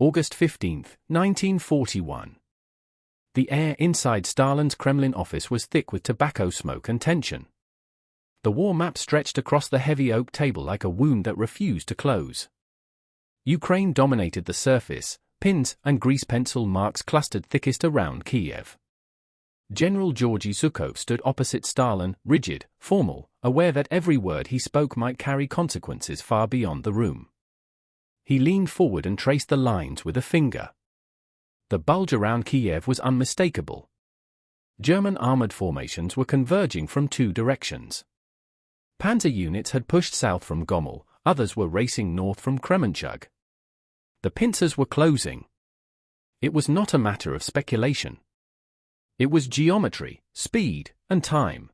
August 15, 1941. The air inside Stalin's Kremlin office was thick with tobacco smoke and tension. The war map stretched across the heavy oak table like a wound that refused to close. Ukraine dominated the surface, pins and grease pencil marks clustered thickest around Kiev. General Georgy Zhukov stood opposite Stalin, rigid, formal, aware that every word he spoke might carry consequences far beyond the room. He leaned forward and traced the lines with a finger. The bulge around Kiev was unmistakable. German armored formations were converging from two directions. Panzer units had pushed south from Gomel, others were racing north from Kremenchug. The pincers were closing. It was not a matter of speculation. It was geometry, speed, and time.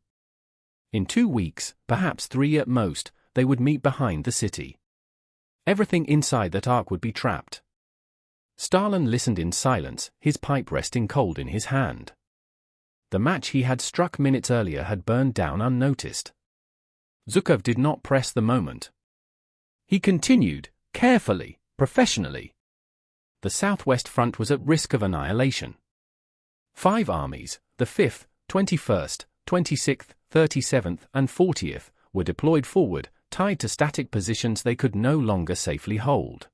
In 2 weeks, perhaps 3 at most, they would meet behind the city. Everything inside that arc would be trapped. Stalin listened in silence, his pipe resting cold in his hand. The match he had struck minutes earlier had burned down unnoticed. Zhukov did not press the moment. He continued, carefully, professionally. The southwest front was at risk of annihilation. 5 armies, the 5th, 21st, 26th, 37th, and 40th, were deployed forward, tied to static positions they could no longer safely hold.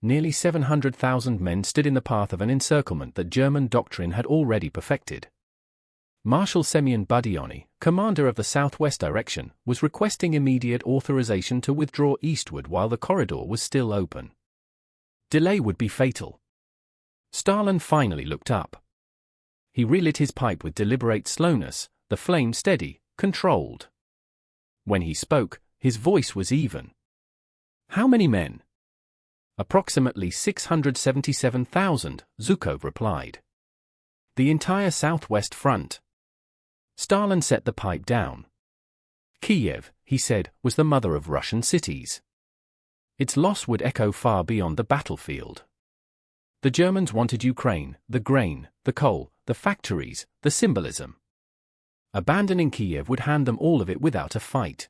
Nearly 700,000 men stood in the path of an encirclement that German doctrine had already perfected. Marshal Semyon Budyonny, commander of the southwest direction, was requesting immediate authorization to withdraw eastward while the corridor was still open. Delay would be fatal. Stalin finally looked up. He relit his pipe with deliberate slowness, the flame steady, controlled. When he spoke, his voice was even. "How many men?" "Approximately 677,000, Zhukov replied. "The entire southwest front." Stalin set the pipe down. Kiev, he said, was the mother of Russian cities. Its loss would echo far beyond the battlefield. The Germans wanted Ukraine, the grain, the coal, the factories, the symbolism. Abandoning Kiev would hand them all of it without a fight.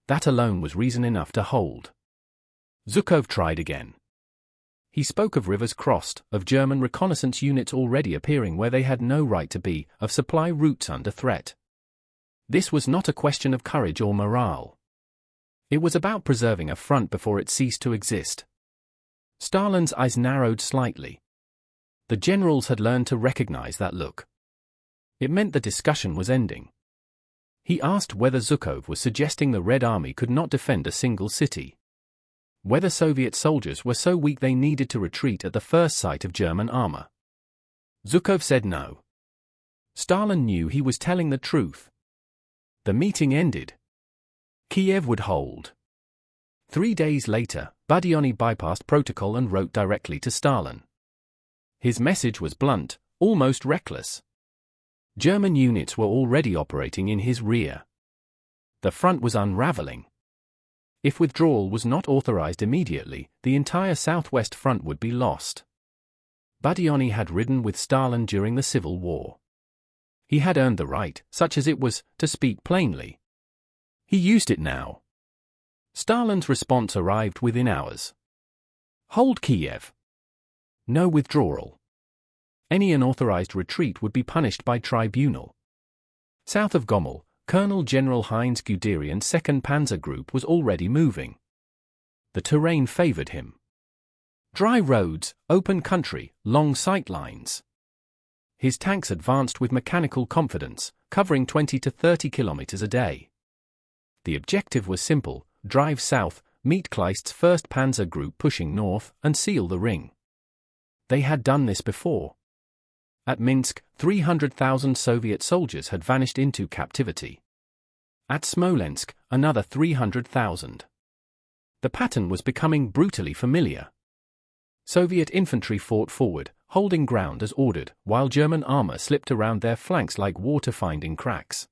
That alone was reason enough to hold. Zhukov tried again. He spoke of rivers crossed, of German reconnaissance units already appearing where they had no right to be, of supply routes under threat. This was not a question of courage or morale. It was about preserving a front before it ceased to exist. Stalin's eyes narrowed slightly. The generals had learned to recognize that look. It meant the discussion was ending. He asked whether Zhukov was suggesting the Red Army could not defend a single city. Whether Soviet soldiers were so weak they needed to retreat at the first sight of German armor. Zhukov said no. Stalin knew he was telling the truth. The meeting ended. Kiev would hold. 3 days later, Budyonny bypassed protocol and wrote directly to Stalin. His message was blunt, almost reckless. German units were already operating in his rear. The front was unraveling. If withdrawal was not authorized immediately, the entire southwest front would be lost. Budyonny had ridden with Stalin during the Civil War. He had earned the right, such as it was, to speak plainly. He used it now. Stalin's response arrived within hours. Hold Kiev. No withdrawal. Any unauthorized retreat would be punished by tribunal. South of Gomel, Colonel General Heinz Guderian's 2nd Panzer Group was already moving. The terrain favored him. Dry roads, open country, long sight lines. His tanks advanced with mechanical confidence, covering 20 to 30 kilometers a day. The objective was simple: drive south, meet Kleist's 1st Panzer Group pushing north, and seal the ring. They had done this before. At Minsk, 300,000 Soviet soldiers had vanished into captivity. At Smolensk, another 300,000. The pattern was becoming brutally familiar. Soviet infantry fought forward, holding ground as ordered, while German armor slipped around their flanks like water finding cracks.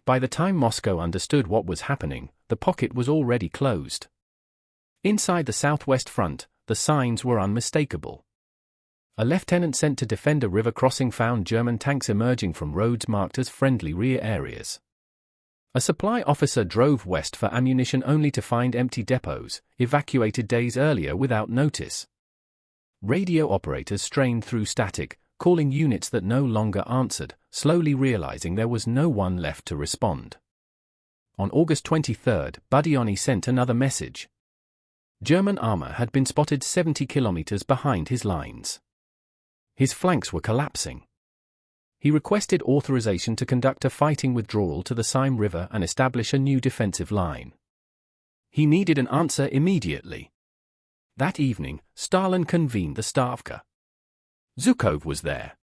By the time Moscow understood what was happening, the pocket was already closed. Inside the southwest front, the signs were unmistakable. A lieutenant sent to defend a river crossing found German tanks emerging from roads marked as friendly rear areas. A supply officer drove west for ammunition only to find empty depots, evacuated days earlier without notice. Radio operators strained through static, calling units that no longer answered, slowly realizing there was no one left to respond. On August 23, Budionni sent another message. German armor had been spotted 70 kilometers behind his lines. His flanks were collapsing. He requested authorization to conduct a fighting withdrawal to the Seine River and establish a new defensive line. He needed an answer immediately. That evening, Stalin convened the Stavka. Zhukov was there.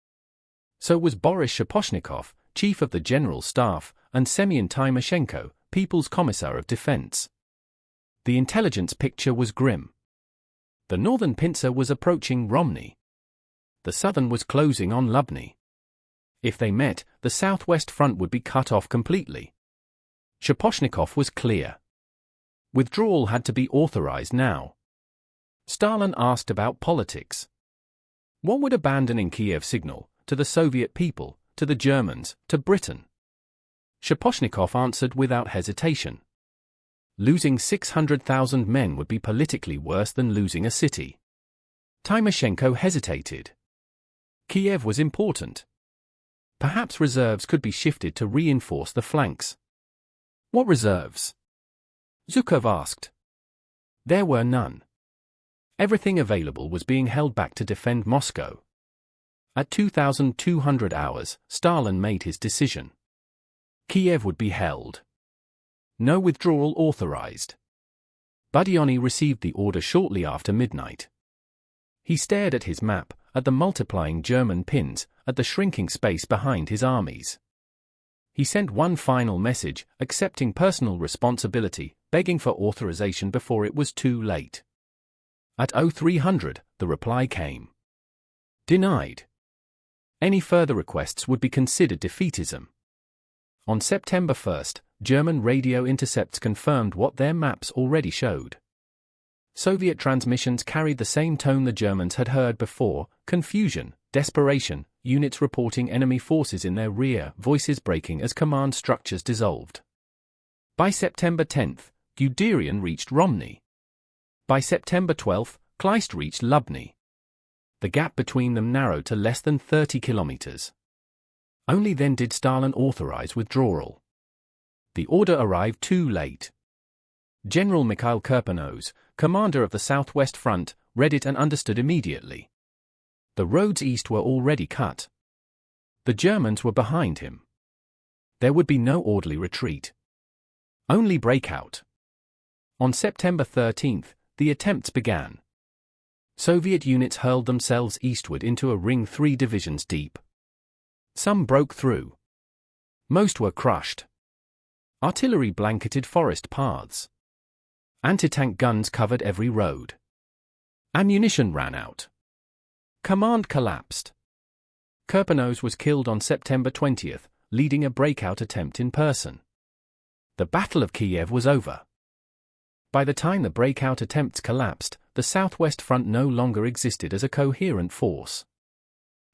So was Boris Shaposhnikov, chief of the General Staff, and Semyon Timoshenko, People's Commissar of Defense. The intelligence picture was grim. The northern pincer was approaching Romny. The southern was closing on Lubny. If they met, the southwest front would be cut off completely. Shaposhnikov was clear. Withdrawal had to be authorized now. Stalin asked about politics. What would abandoning Kiev signal, to the Soviet people, to the Germans, to Britain? Shaposhnikov answered without hesitation. Losing 600,000 men would be politically worse than losing a city. Timoshenko hesitated. Kiev was important. Perhaps reserves could be shifted to reinforce the flanks. What reserves? Zhukov asked. There were none. Everything available was being held back to defend Moscow. At 2,200 hours, Stalin made his decision. Kiev would be held. No withdrawal authorized. Budionni received the order shortly after midnight. He stared at his map, at the multiplying German pins, at the shrinking space behind his armies. He sent one final message, accepting personal responsibility, begging for authorization before it was too late. At 0300, the reply came. Denied. Any further requests would be considered defeatism. On September 1, German radio intercepts confirmed what their maps already showed. Soviet transmissions carried the same tone the Germans had heard before: confusion, desperation, units reporting enemy forces in their rear, voices breaking as command structures dissolved. By September 10, Guderian reached Romny. By September 12, Kleist reached Lubny. The gap between them narrowed to less than 30 kilometers. Only then did Stalin authorize withdrawal. The order arrived too late. General Mikhail Kirponos, commander of the Southwest Front, read it and understood immediately. The roads east were already cut. The Germans were behind him. There would be no orderly retreat. Only breakout. On September 13, the attempts began. Soviet units hurled themselves eastward into a ring 3 divisions deep. Some broke through. Most were crushed. Artillery blanketed forest paths. Anti-tank guns covered every road. Ammunition ran out. Command collapsed. Kirponos was killed on September 20, leading a breakout attempt in person. The Battle of Kiev was over. By the time the breakout attempts collapsed, the Southwest Front no longer existed as a coherent force.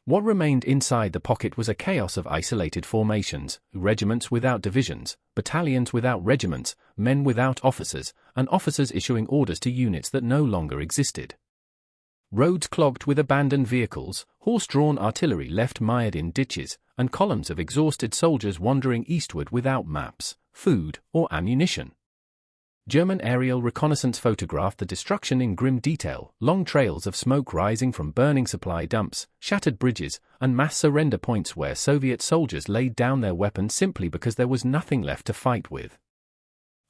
What remained inside the pocket was a chaos of isolated formations, regiments without divisions, battalions without regiments, men without officers, and officers issuing orders to units that no longer existed. Roads clogged with abandoned vehicles, horse-drawn artillery left mired in ditches, and columns of exhausted soldiers wandering eastward without maps, food, or ammunition. German aerial reconnaissance photographed the destruction in grim detail: long trails of smoke rising from burning supply dumps, shattered bridges, and mass surrender points where Soviet soldiers laid down their weapons simply because there was nothing left to fight with.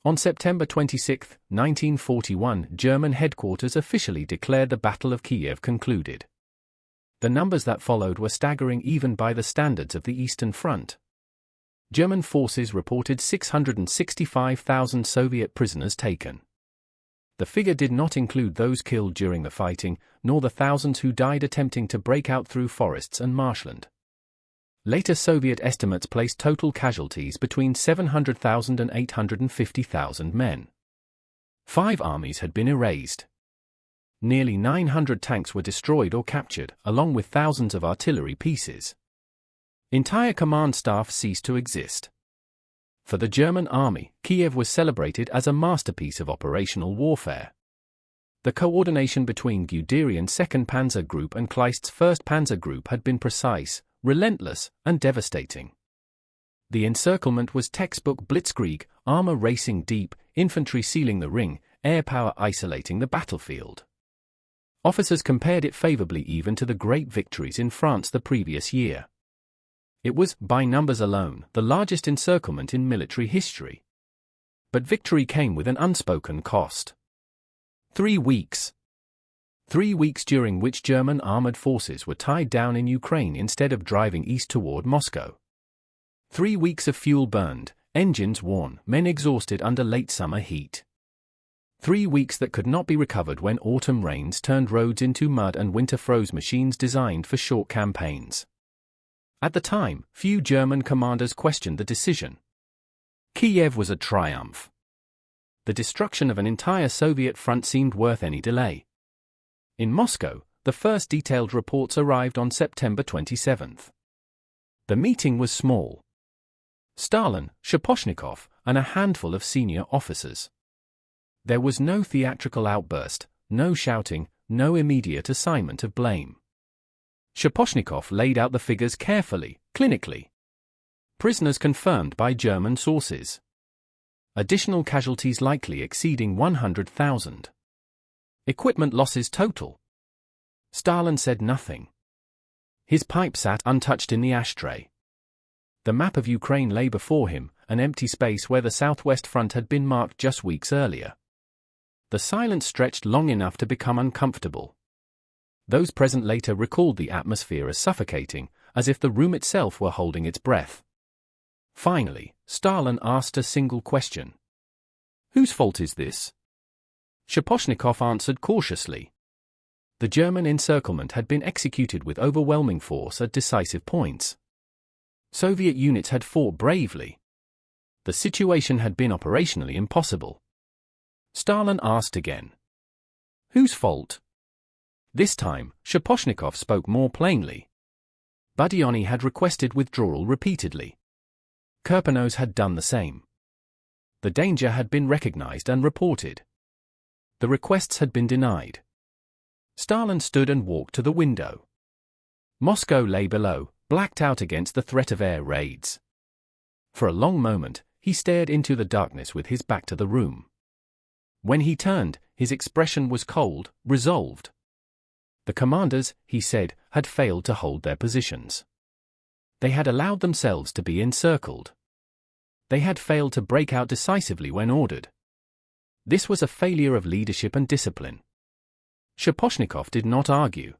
On September 26, 1941, German headquarters officially declared the Battle of Kiev concluded. The numbers that followed were staggering even by the standards of the Eastern Front. German forces reported 665,000 Soviet prisoners taken. The figure did not include those killed during the fighting, nor the thousands who died attempting to break out through forests and marshland. Later Soviet estimates placed total casualties between 700,000 and 850,000 men. 5 armies had been erased. Nearly 900 tanks were destroyed or captured, along with thousands of artillery pieces. Entire command staff ceased to exist. For the German army, Kiev was celebrated as a masterpiece of operational warfare. The coordination between Guderian's 2nd Panzer Group and Kleist's 1st Panzer Group had been precise, relentless, and devastating. The encirclement was textbook blitzkrieg, armor racing deep, infantry sealing the ring, air power isolating the battlefield. Officers compared it favorably even to the great victories in France the previous year. It was, by numbers alone, the largest encirclement in military history. But victory came with an unspoken cost. 3 weeks. 3 weeks during which German armored forces were tied down in Ukraine instead of driving east toward Moscow. 3 weeks of fuel burned, engines worn, men exhausted under late summer heat. 3 weeks that could not be recovered when autumn rains turned roads into mud and winter froze machines designed for short campaigns. At the time, few German commanders questioned the decision. Kiev was a triumph. The destruction of an entire Soviet front seemed worth any delay. In Moscow, the first detailed reports arrived on September 27. The meeting was small. Stalin, Shaposhnikov, and a handful of senior officers. There was no theatrical outburst, no shouting, no immediate assignment of blame. Shaposhnikov laid out the figures carefully, clinically. Prisoners confirmed by German sources. Additional casualties likely exceeding 100,000. Equipment losses total. Stalin said nothing. His pipe sat untouched in the ashtray. The map of Ukraine lay before him, an empty space where the southwest front had been marked just weeks earlier. The silence stretched long enough to become uncomfortable. Those present later recalled the atmosphere as suffocating, as if the room itself were holding its breath. Finally, Stalin asked a single question. Whose fault is this? Shaposhnikov answered cautiously. The German encirclement had been executed with overwhelming force at decisive points. Soviet units had fought bravely. The situation had been operationally impossible. Stalin asked again. Whose fault? This time, Shaposhnikov spoke more plainly. Badioni had requested withdrawal repeatedly. Kirponos had done the same. The danger had been recognized and reported. The requests had been denied. Stalin stood and walked to the window. Moscow lay below, blacked out against the threat of air raids. For a long moment, he stared into the darkness with his back to the room. When he turned, his expression was cold, resolved. The commanders, he said, had failed to hold their positions. They had allowed themselves to be encircled. They had failed to break out decisively when ordered. This was a failure of leadership and discipline. Shaposhnikov did not argue.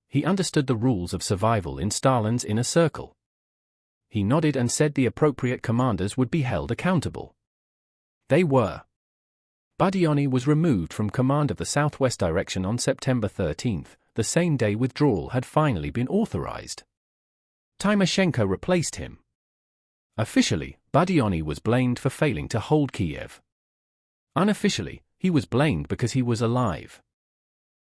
He understood the rules of survival in Stalin's inner circle. He nodded and said the appropriate commanders would be held accountable. They were. Badioni was removed from command of the southwest direction on September 13, the same day withdrawal had finally been authorized. Timoshenko replaced him. Officially, Badioni was blamed for failing to hold Kiev. Unofficially, he was blamed because he was alive.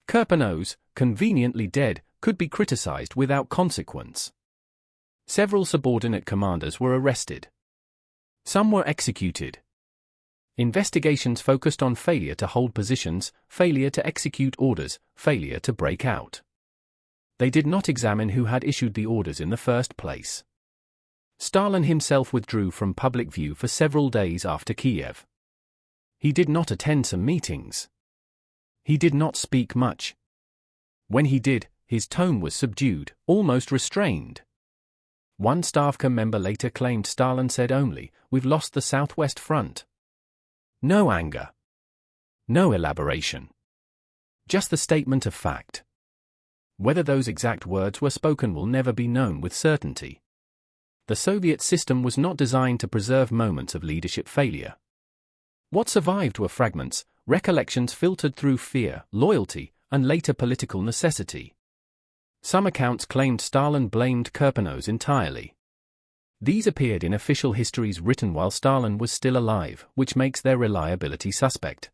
Kirponos, conveniently dead, could be criticized without consequence. Several subordinate commanders were arrested. Some were executed. Investigations focused on failure to hold positions, failure to execute orders, failure to break out. They did not examine who had issued the orders in the first place. Stalin himself withdrew from public view for several days after Kiev. He did not attend some meetings. He did not speak much. When he did, his tone was subdued, almost restrained. One Stavka member later claimed Stalin said only, "We've lost the southwest front." No anger. No elaboration. Just the statement of fact. Whether those exact words were spoken will never be known with certainty. The Soviet system was not designed to preserve moments of leadership failure. What survived were fragments, recollections filtered through fear, loyalty, and later political necessity. Some accounts claimed Stalin blamed Kirponos entirely. These appeared in official histories written while Stalin was still alive, which makes their reliability suspect.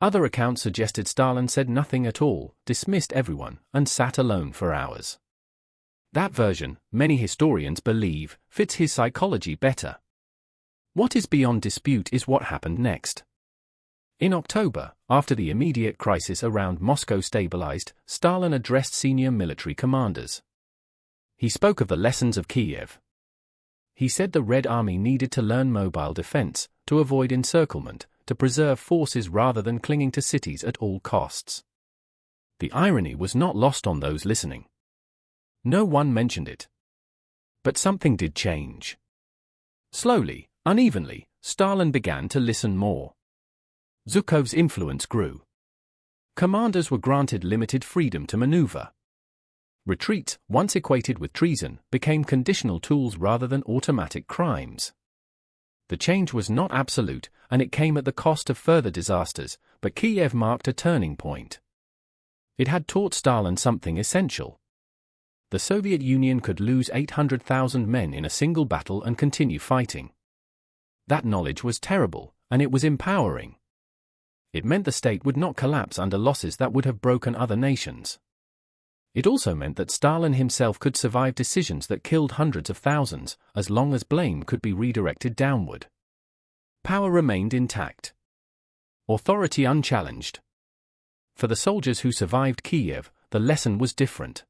Other accounts suggested Stalin said nothing at all, dismissed everyone, and sat alone for hours. That version, many historians believe, fits his psychology better. What is beyond dispute is what happened next. In October, after the immediate crisis around Moscow stabilized, Stalin addressed senior military commanders. He spoke of the lessons of Kiev. He said the Red Army needed to learn mobile defense, to avoid encirclement, to preserve forces rather than clinging to cities at all costs. The irony was not lost on those listening. No one mentioned it. But something did change. Slowly, unevenly, Stalin began to listen more. Zhukov's influence grew. Commanders were granted limited freedom to maneuver. Retreats, once equated with treason, became conditional tools rather than automatic crimes. The change was not absolute, and it came at the cost of further disasters, but Kiev marked a turning point. It had taught Stalin something essential. The Soviet Union could lose 800,000 men in a single battle and continue fighting. That knowledge was terrible, and it was empowering. It meant the state would not collapse under losses that would have broken other nations. It also meant that Stalin himself could survive decisions that killed hundreds of thousands, as long as blame could be redirected downward. Power remained intact. Authority unchallenged. For the soldiers who survived Kiev, the lesson was different.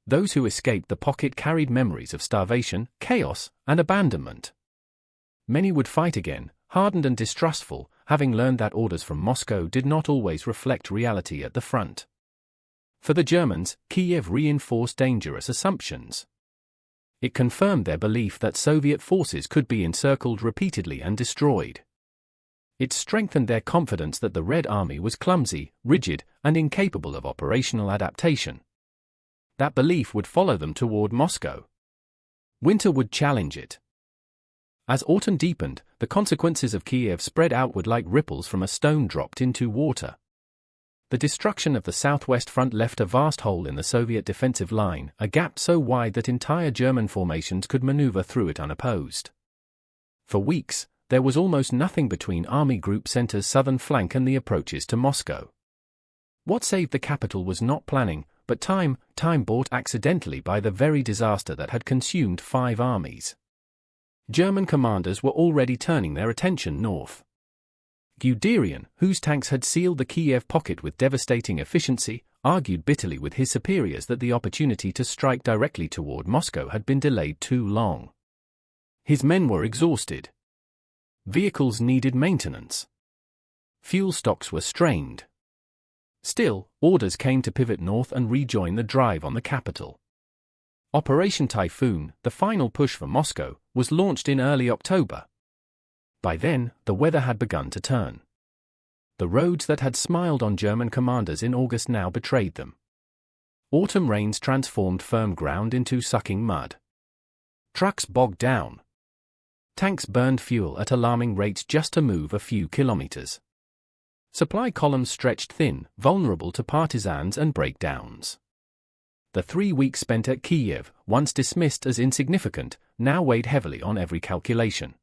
Those who escaped the pocket carried memories of starvation, chaos, and abandonment. Many would fight again, hardened and distrustful, having learned that orders from Moscow did not always reflect reality at the front. For the Germans, Kiev reinforced dangerous assumptions. It confirmed their belief that Soviet forces could be encircled repeatedly and destroyed. It strengthened their confidence that the Red Army was clumsy, rigid, and incapable of operational adaptation. That belief would follow them toward Moscow. Winter would challenge it. As autumn deepened, the consequences of Kiev spread outward like ripples from a stone dropped into water. The destruction of the southwest front left a vast hole in the Soviet defensive line, a gap so wide that entire German formations could maneuver through it unopposed. For weeks, there was almost nothing between Army Group Center's southern flank and the approaches to Moscow. What saved the capital was not planning, but time bought accidentally by the very disaster that had consumed 5 armies. German commanders were already turning their attention north. Guderian, whose tanks had sealed the Kiev pocket with devastating efficiency, argued bitterly with his superiors that the opportunity to strike directly toward Moscow had been delayed too long. His men were exhausted. Vehicles needed maintenance. Fuel stocks were strained. Still, orders came to pivot north and rejoin the drive on the capital. Operation Typhoon, the final push for Moscow, was launched in early October. By then, the weather had begun to turn. The roads that had smiled on German commanders in August now betrayed them. Autumn rains transformed firm ground into sucking mud. Trucks bogged down. Tanks burned fuel at alarming rates just to move a few kilometers. Supply columns stretched thin, vulnerable to partisans and breakdowns. The 3 weeks spent at Kiev, once dismissed as insignificant, now weighed heavily on every calculation.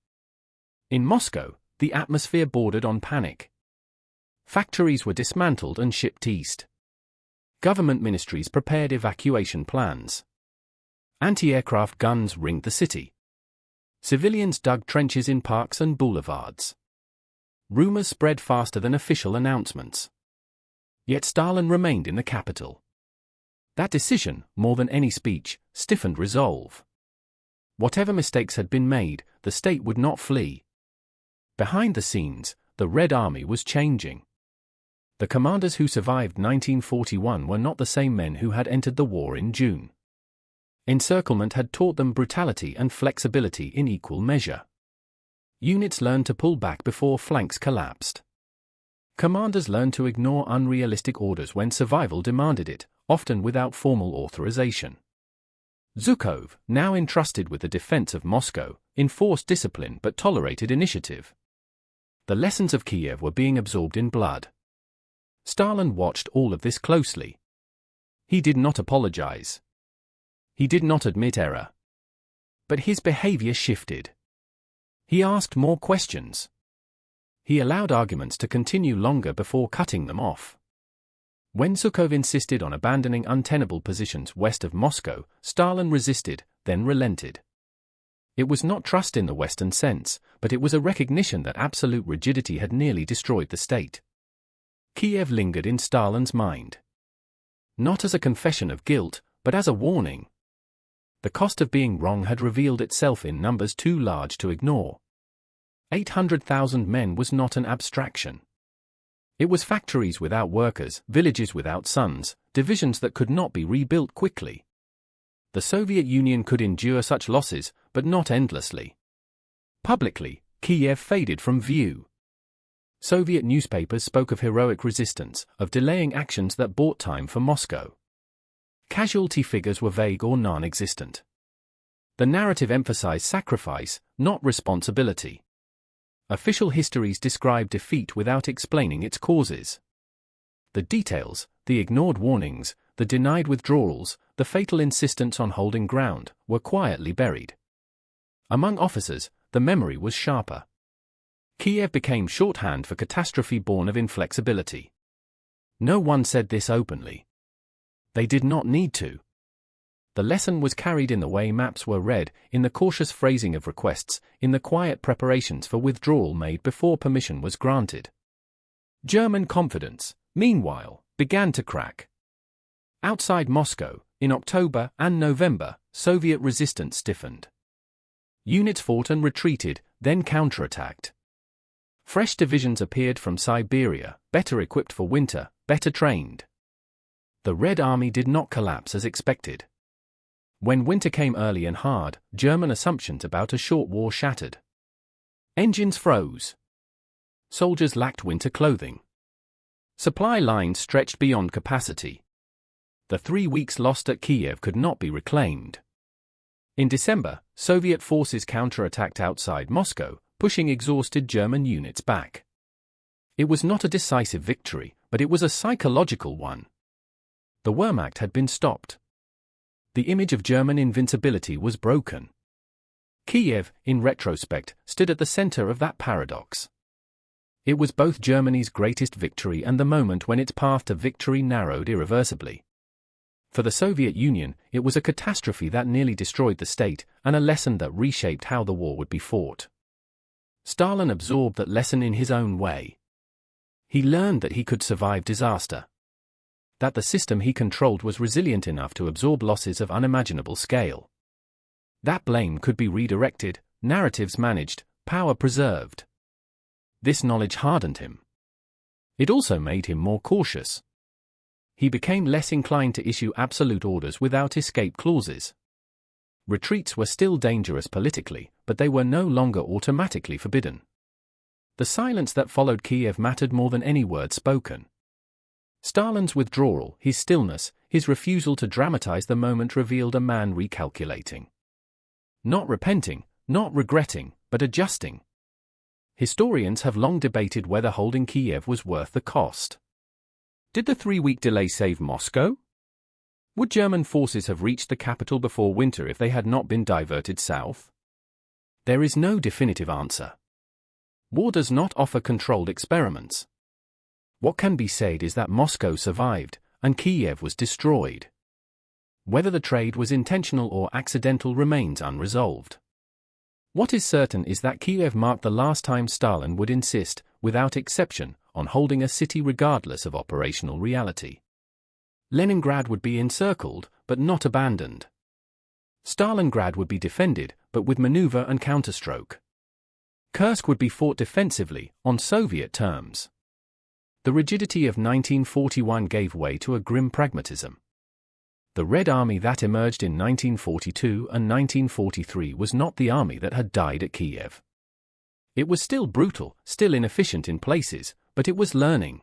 In Moscow, the atmosphere bordered on panic. Factories were dismantled and shipped east. Government ministries prepared evacuation plans. Anti-aircraft guns ringed the city. Civilians dug trenches in parks and boulevards. Rumors spread faster than official announcements. Yet Stalin remained in the capital. That decision, more than any speech, stiffened resolve. Whatever mistakes had been made, the state would not flee. Behind the scenes, the Red Army was changing. The commanders who survived 1941 were not the same men who had entered the war in June. Encirclement had taught them brutality and flexibility in equal measure. Units learned to pull back before flanks collapsed. Commanders learned to ignore unrealistic orders when survival demanded it, often without formal authorization. Zhukov, now entrusted with the defense of Moscow, enforced discipline but tolerated initiative. The lessons of Kiev were being absorbed in blood. Stalin watched all of this closely. He did not apologize. He did not admit error. But his behavior shifted. He asked more questions. He allowed arguments to continue longer before cutting them off. When Zhukov insisted on abandoning untenable positions west of Moscow, Stalin resisted, then relented. It was not trust in the Western sense, but it was a recognition that absolute rigidity had nearly destroyed the state. Kiev lingered in Stalin's mind. Not as a confession of guilt, but as a warning. The cost of being wrong had revealed itself in numbers too large to ignore. 800,000 men was not an abstraction. It was factories without workers, villages without sons, divisions that could not be rebuilt quickly. The Soviet Union could endure such losses, but not endlessly. Publicly, Kiev faded from view. Soviet newspapers spoke of heroic resistance, of delaying actions that bought time for Moscow. Casualty figures were vague or non-existent. The narrative emphasized sacrifice, not responsibility. Official histories described defeat without explaining its causes. The details, the ignored warnings, the denied withdrawals, the fatal insistence on holding ground, were quietly buried. Among officers, the memory was sharper. Kiev became shorthand for catastrophe born of inflexibility. No one said this openly. They did not need to. The lesson was carried in the way maps were read, in the cautious phrasing of requests, in the quiet preparations for withdrawal made before permission was granted. German confidence, meanwhile, began to crack. Outside Moscow, in October and November, Soviet resistance stiffened. Units fought and retreated, then counterattacked. Fresh divisions appeared from Siberia, better equipped for winter, better trained. The Red Army did not collapse as expected. When winter came early and hard, German assumptions about a short war shattered. Engines froze. Soldiers lacked winter clothing. Supply lines stretched beyond capacity. The 3 weeks lost at Kiev could not be reclaimed. In December, Soviet forces counterattacked outside Moscow, pushing exhausted German units back. It was not a decisive victory, but it was a psychological one. The Wehrmacht had been stopped. The image of German invincibility was broken. Kiev, in retrospect, stood at the center of that paradox. It was both Germany's greatest victory and the moment when its path to victory narrowed irreversibly. For the Soviet Union, it was a catastrophe that nearly destroyed the state, and a lesson that reshaped how the war would be fought. Stalin absorbed that lesson in his own way. He learned that he could survive disaster. That the system he controlled was resilient enough to absorb losses of unimaginable scale. That blame could be redirected, narratives managed, power preserved. This knowledge hardened him. It also made him more cautious. He became less inclined to issue absolute orders without escape clauses. Retreats were still dangerous politically, but they were no longer automatically forbidden. The silence that followed Kiev mattered more than any word spoken. Stalin's withdrawal, his stillness, his refusal to dramatize the moment revealed a man recalculating. Not repenting, not regretting, but adjusting. Historians have long debated whether holding Kiev was worth the cost. Did the 3-week delay save Moscow? Would German forces have reached the capital before winter if they had not been diverted south? There is no definitive answer. War does not offer controlled experiments. What can be said is that Moscow survived, and Kiev was destroyed. Whether the trade was intentional or accidental remains unresolved. What is certain is that Kiev marked the last time Stalin would insist, without exception, on holding a city regardless of operational reality. Leningrad would be encircled, but not abandoned. Stalingrad would be defended, but with maneuver and counterstroke. Kursk would be fought defensively, on Soviet terms. The rigidity of 1941 gave way to a grim pragmatism. The Red Army that emerged in 1942 and 1943 was not the army that had died at Kiev. It was still brutal, still inefficient in places, but it was learning.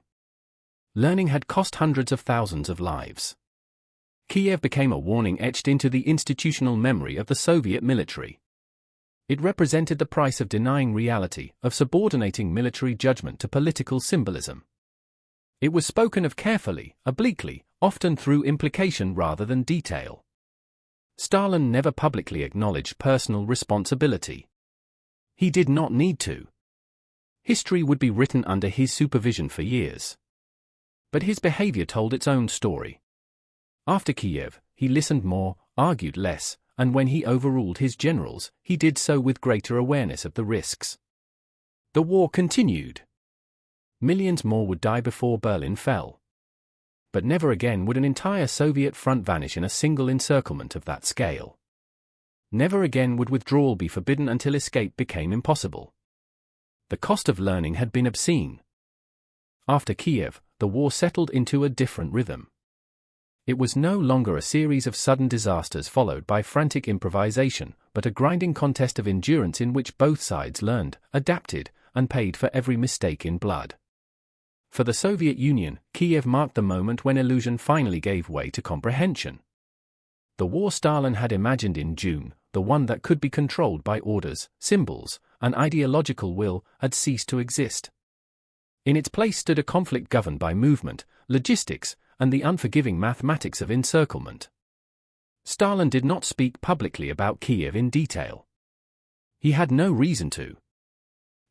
Learning had cost hundreds of thousands of lives. Kiev became a warning etched into the institutional memory of the Soviet military. It represented the price of denying reality, of subordinating military judgment to political symbolism. It was spoken of carefully, obliquely, often through implication rather than detail. Stalin never publicly acknowledged personal responsibility. He did not need to. History would be written under his supervision for years. But his behavior told its own story. After Kiev, he listened more, argued less, and when he overruled his generals, he did so with greater awareness of the risks. The war continued. Millions more would die before Berlin fell. But never again would an entire Soviet front vanish in a single encirclement of that scale. Never again would withdrawal be forbidden until escape became impossible. The cost of learning had been obscene. After Kiev, the war settled into a different rhythm. It was no longer a series of sudden disasters followed by frantic improvisation, but a grinding contest of endurance in which both sides learned, adapted, and paid for every mistake in blood. For the Soviet Union, Kiev marked the moment when illusion finally gave way to comprehension. The war Stalin had imagined in June, the one that could be controlled by orders, symbols, and ideological will, had ceased to exist. In its place stood a conflict governed by movement, logistics, and the unforgiving mathematics of encirclement. Stalin did not speak publicly about Kiev in detail. He had no reason to.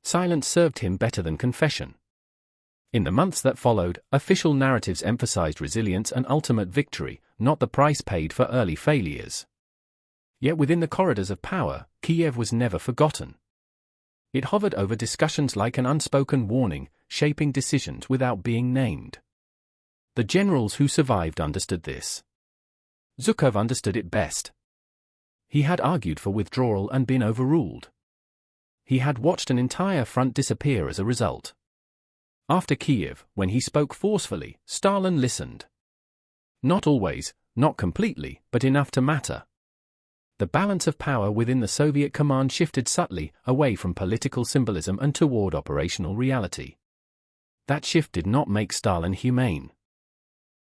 Silence served him better than confession. In the months that followed, official narratives emphasized resilience and ultimate victory, not the price paid for early failures. Yet within the corridors of power, Kiev was never forgotten. It hovered over discussions like an unspoken warning, shaping decisions without being named. The generals who survived understood this. Zhukov understood it best. He had argued for withdrawal and been overruled. He had watched an entire front disappear as a result. After Kiev, when he spoke forcefully, Stalin listened. Not always, not completely, but enough to matter. The balance of power within the Soviet command shifted subtly, away from political symbolism and toward operational reality. That shift did not make Stalin humane.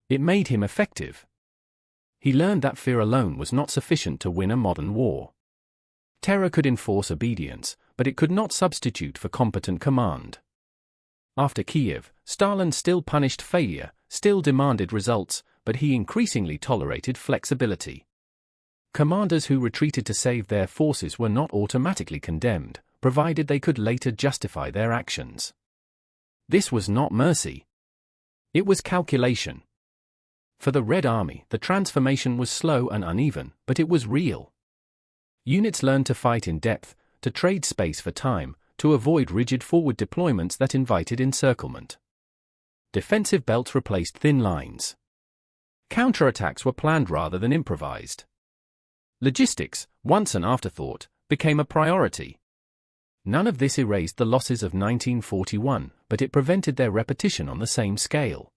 It made him effective. He learned that fear alone was not sufficient to win a modern war. Terror could enforce obedience, but it could not substitute for competent command. After Kiev, Stalin still punished failure, still demanded results, but he increasingly tolerated flexibility. Commanders who retreated to save their forces were not automatically condemned, provided they could later justify their actions. This was not mercy. It was calculation. For the Red Army, the transformation was slow and uneven, but it was real. Units learned to fight in depth, to trade space for time, to avoid rigid forward deployments that invited encirclement. Defensive belts replaced thin lines. Counterattacks were planned rather than improvised. Logistics, once an afterthought, became a priority. None of this erased the losses of 1941, but it prevented their repetition on the same scale.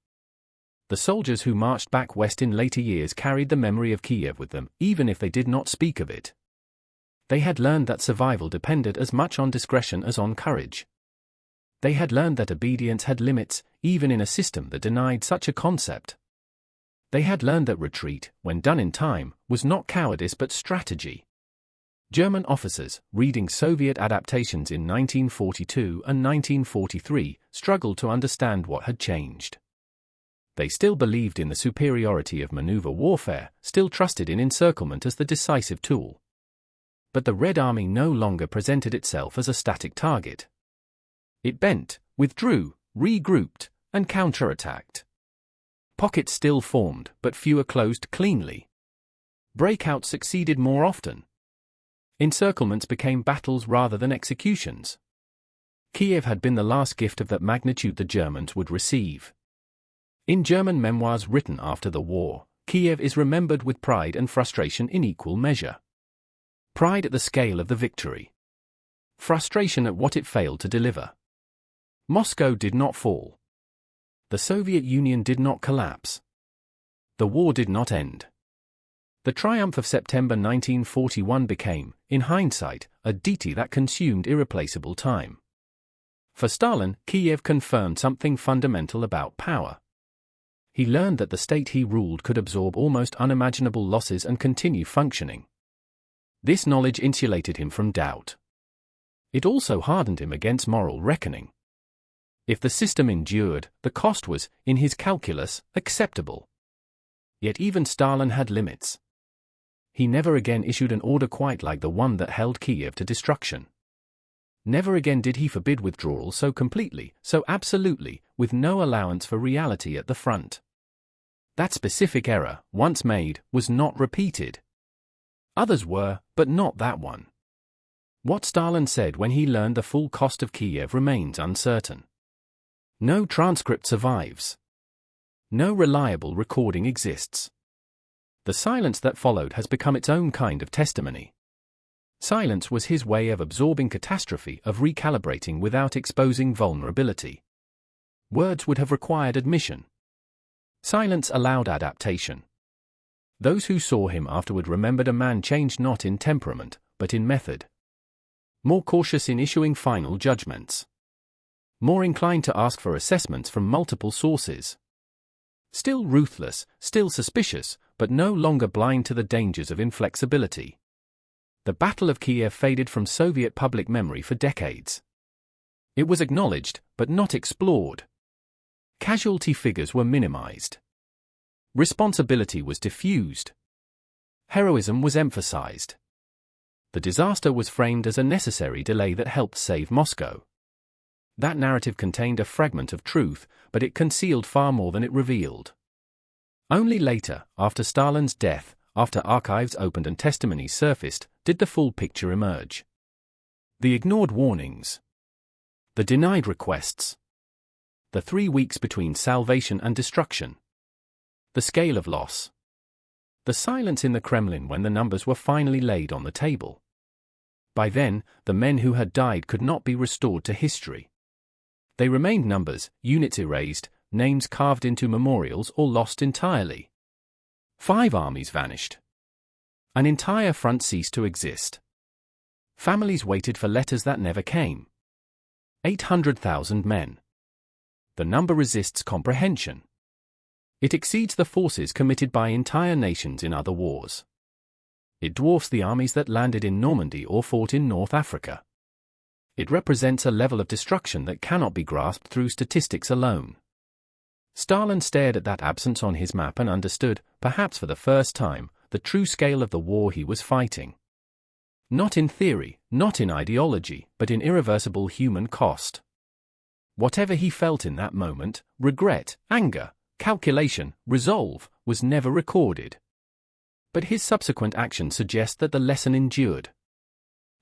The soldiers who marched back west in later years carried the memory of Kiev with them, even if they did not speak of it. They had learned that survival depended as much on discretion as on courage. They had learned that obedience had limits, even in a system that denied such a concept. They had learned that retreat, when done in time, was not cowardice but strategy. German officers, reading Soviet adaptations in 1942 and 1943, struggled to understand what had changed. They still believed in the superiority of maneuver warfare, still trusted in encirclement as the decisive tool. But the Red Army no longer presented itself as a static target. It bent, withdrew, regrouped, and counterattacked. Pockets still formed, but fewer closed cleanly. Breakouts succeeded more often. Encirclements became battles rather than executions. Kiev had been the last gift of that magnitude the Germans would receive. In German memoirs written after the war, Kiev is remembered with pride and frustration in equal measure. Pride at the scale of the victory. Frustration at what it failed to deliver. Moscow did not fall. The Soviet Union did not collapse. The war did not end. The triumph of September 1941 became, in hindsight, a deity that consumed irreplaceable time. For Stalin, Kiev confirmed something fundamental about power. He learned that the state he ruled could absorb almost unimaginable losses and continue functioning. This knowledge insulated him from doubt. It also hardened him against moral reckoning. If the system endured, the cost was, in his calculus, acceptable. Yet even Stalin had limits. He never again issued an order quite like the one that held Kiev to destruction. Never again did he forbid withdrawal so completely, so absolutely, with no allowance for reality at the front. That specific error, once made, was not repeated. Others were, but not that one. What Stalin said when he learned the full cost of Kiev remains uncertain. No transcript survives. No reliable recording exists. The silence that followed has become its own kind of testimony. Silence was his way of absorbing catastrophe, of recalibrating without exposing vulnerability. Words would have required admission. Silence allowed adaptation. Those who saw him afterward remembered a man changed not in temperament, but in method. More cautious in issuing final judgments. More inclined to ask for assessments from multiple sources. Still ruthless, still suspicious, but no longer blind to the dangers of inflexibility. The Battle of Kiev faded from Soviet public memory for decades. It was acknowledged, but not explored. Casualty figures were minimized. Responsibility was diffused. Heroism was emphasized. The disaster was framed as a necessary delay that helped save Moscow. That narrative contained a fragment of truth, but it concealed far more than it revealed. Only later, after Stalin's death, after archives opened and testimonies surfaced, did the full picture emerge. The ignored warnings. The denied requests. The 3 weeks between salvation and destruction. The scale of loss. The silence in the Kremlin when the numbers were finally laid on the table. By then, the men who had died could not be restored to history. They remained numbers, units erased, names carved into memorials or lost entirely. 5 armies vanished. An entire front ceased to exist. Families waited for letters that never came. 800,000 men. The number resists comprehension. It exceeds the forces committed by entire nations in other wars. It dwarfs the armies that landed in Normandy or fought in North Africa. It represents a level of destruction that cannot be grasped through statistics alone. Stalin stared at that absence on his map and understood, perhaps for the first time, the true scale of the war he was fighting. Not in theory, not in ideology, but in irreversible human cost. Whatever he felt in that moment, regret, anger, calculation, resolve, was never recorded. But his subsequent actions suggest that the lesson endured.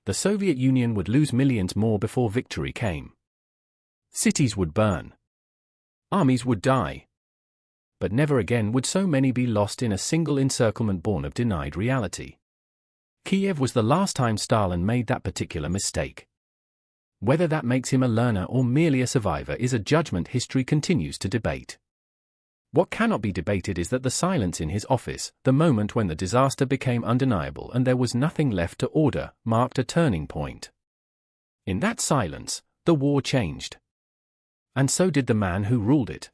The Soviet Union would lose millions more before victory came. Cities would burn. Armies would die. But never again would so many be lost in a single encirclement born of denied reality. Kiev was the last time Stalin made that particular mistake. Whether that makes him a learner or merely a survivor is a judgment history continues to debate. What cannot be debated is that the silence in his office, the moment when the disaster became undeniable and there was nothing left to order, marked a turning point. In that silence, the war changed. And so did the man who ruled it.